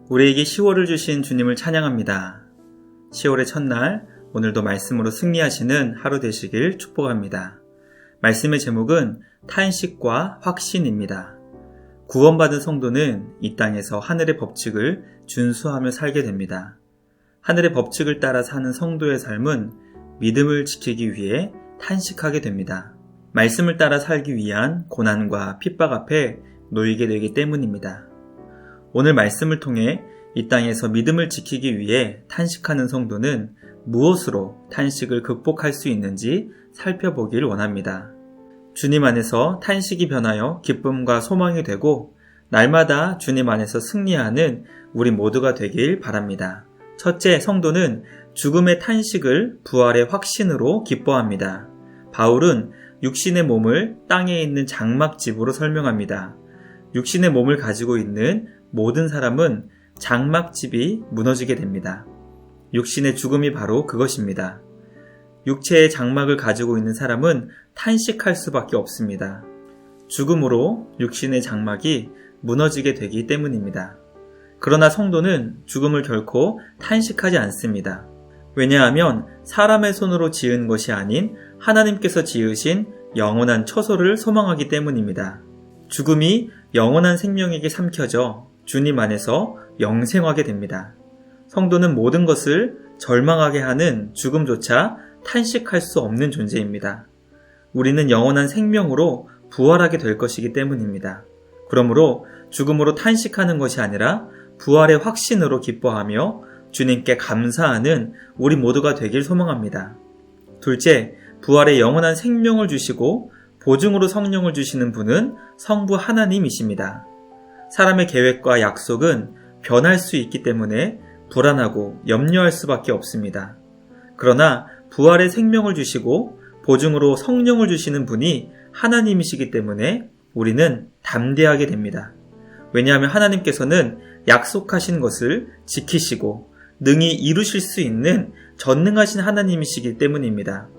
우리에게 10월을 주신 주님을 찬양합니다. 10월의 첫날, 오늘도 말씀으로 승리하시는 하루 되시길 축복합니다. 말씀의 제목은 탄식과 확신입니다. 구원받은 성도는 이 땅에서 하늘의 법칙을 준수하며 살게 됩니다. 하늘의 법칙을 따라 사는 성도의 삶은 믿음을 지키기 위해 탄식하게 됩니다. 말씀을 따라 살기 위한 고난과 핍박 앞에 놓이게 되기 때문입니다. 오늘 말씀을 통해 이 땅에서 믿음을 지키기 위해 탄식하는 성도는 무엇으로 탄식을 극복할 수 있는지 살펴보길 원합니다. 주님 안에서 탄식이 변하여 기쁨과 소망이 되고 날마다 주님 안에서 승리하는 우리 모두가 되길 바랍니다. 첫째, 성도는 죽음의 탄식을 부활의 확신으로 기뻐합니다. 바울은 육신의 몸을 땅에 있는 장막집으로 설명합니다. 육신의 몸을 가지고 있는 모든 사람은 장막집이 무너지게 됩니다. 육신의 죽음이 바로 그것입니다. 육체의 장막을 가지고 있는 사람은 탄식할 수밖에 없습니다. 죽음으로 육신의 장막이 무너지게 되기 때문입니다. 그러나 성도는 죽음을 결코 탄식하지 않습니다. 왜냐하면 사람의 손으로 지은 것이 아닌 하나님께서 지으신 영원한 처소를 소망하기 때문입니다. 죽음이 영원한 생명에게 삼켜져 주님 안에서 영생하게 됩니다. 성도는 모든 것을 절망하게 하는 죽음조차 탄식할 수 없는 존재입니다. 우리는 영원한 생명으로 부활하게 될 것이기 때문입니다. 그러므로 죽음으로 탄식하는 것이 아니라 부활의 확신으로 기뻐하며 주님께 감사하는 우리 모두가 되길 소망합니다. 둘째, 부활의 영원한 생명을 주시고 보증으로 성령을 주시는 분은 성부 하나님이십니다. 사람의 계획과 약속은 변할 수 있기 때문에 불안하고 염려할 수밖에 없습니다. 그러나 부활의 생명을 주시고 보증으로 성령을 주시는 분이 하나님이시기 때문에 우리는 담대하게 됩니다. 왜냐하면 하나님께서는 약속하신 것을 지키시고 능히 이루실 수 있는 전능하신 하나님이시기 때문입니다.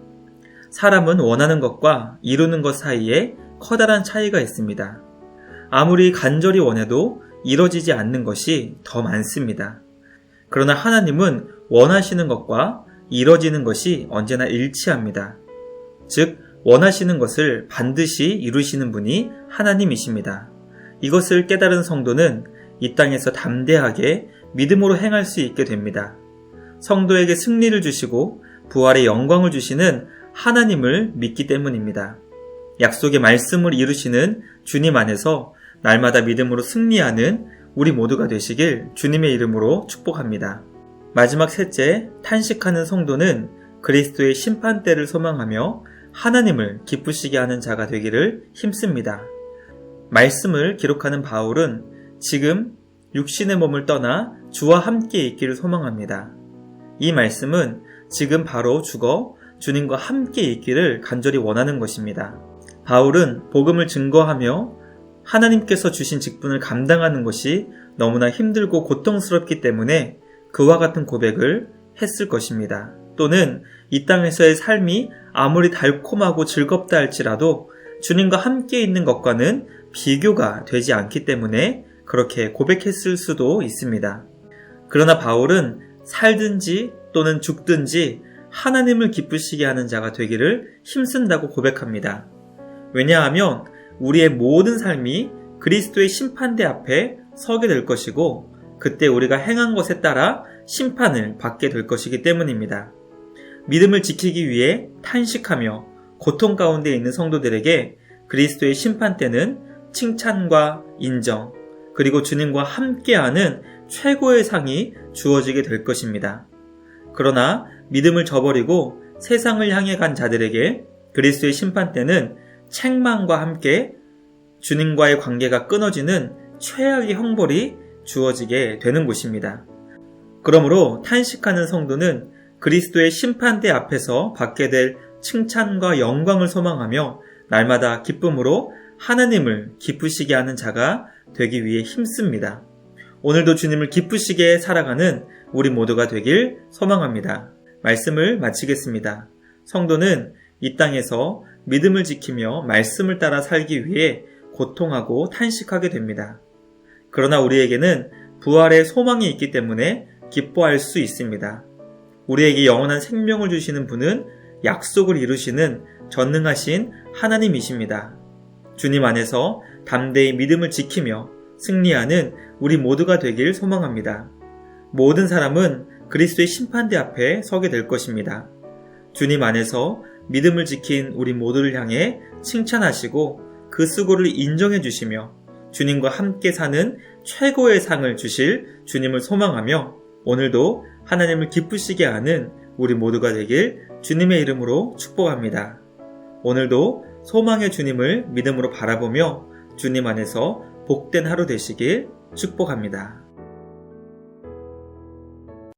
사람은 원하는 것과 이루는 것 사이에 커다란 차이가 있습니다. 아무리 간절히 원해도 이뤄지지 않는 것이 더 많습니다. 그러나 하나님은 원하시는 것과 이뤄지는 것이 언제나 일치합니다. 즉, 원하시는 것을 반드시 이루시는 분이 하나님이십니다. 이것을 깨달은 성도는 이 땅에서 담대하게 믿음으로 행할 수 있게 됩니다. 성도에게 승리를 주시고 부활의 영광을 주시는 하나님을 믿기 때문입니다. 약속의 말씀을 이루시는 주님 안에서 날마다 믿음으로 승리하는 우리 모두가 되시길 주님의 이름으로 축복합니다. 마지막 셋째, 탄식하는 성도는 그리스도의 심판대를 소망하며 하나님을 기쁘시게 하는 자가 되기를 힘씁니다. 말씀을 기록하는 바울은 지금 육신의 몸을 떠나 주와 함께 있기를 소망합니다. 이 말씀은 지금 바로 죽어 주님과 함께 있기를 간절히 원하는 것입니다. 바울은 복음을 증거하며 하나님께서 주신 직분을 감당하는 것이 너무나 힘들고 고통스럽기 때문에 그와 같은 고백을 했을 것입니다. 또는 이 땅에서의 삶이 아무리 달콤하고 즐겁다 할지라도 주님과 함께 있는 것과는 비교가 되지 않기 때문에 그렇게 고백했을 수도 있습니다. 그러나 바울은 살든지 또는 죽든지 하나님을 기쁘시게 하는 자가 되기를 힘쓴다고 고백합니다. 왜냐하면 우리의 모든 삶이 그리스도의 심판대 앞에 서게 될 것이고 그때 우리가 행한 것에 따라 심판을 받게 될 것이기 때문입니다. 믿음을 지키기 위해 탄식하며 고통 가운데 있는 성도들에게 그리스도의 심판대는 칭찬과 인정, 그리고 주님과 함께하는 최고의 상이 주어지게 될 것입니다. 그러나 믿음을 저버리고 세상을 향해 간 자들에게 그리스도의 심판대는 책망과 함께 주님과의 관계가 끊어지는 최악의 형벌이 주어지게 되는 곳입니다. 그러므로 탄식하는 성도는 그리스도의 심판대 앞에서 받게 될 칭찬과 영광을 소망하며 날마다 기쁨으로 하나님을 기쁘시게 하는 자가 되기 위해 힘씁니다. 오늘도 주님을 기쁘시게 살아가는 우리 모두가 되길 소망합니다. 말씀을 마치겠습니다. 성도는 이 땅에서 믿음을 지키며 말씀을 따라 살기 위해 고통하고 탄식하게 됩니다. 그러나 우리에게는 부활의 소망이 있기 때문에 기뻐할 수 있습니다. 우리에게 영원한 생명을 주시는 분은 약속을 이루시는 전능하신 하나님이십니다. 주님 안에서 담대히 믿음을 지키며 승리하는 우리 모두가 되길 소망합니다. 모든 사람은 그리스도의 심판대 앞에 서게 될 것입니다. 주님 안에서 믿음을 지킨 우리 모두를 향해 칭찬하시고 그 수고를 인정해 주시며 주님과 함께 사는 최고의 상을 주실 주님을 소망하며 오늘도 하나님을 기쁘시게 하는 우리 모두가 되길 주님의 이름으로 축복합니다. 오늘도 소망의 주님을 믿음으로 바라보며 주님 안에서 복된 하루 되시길 축복합니다.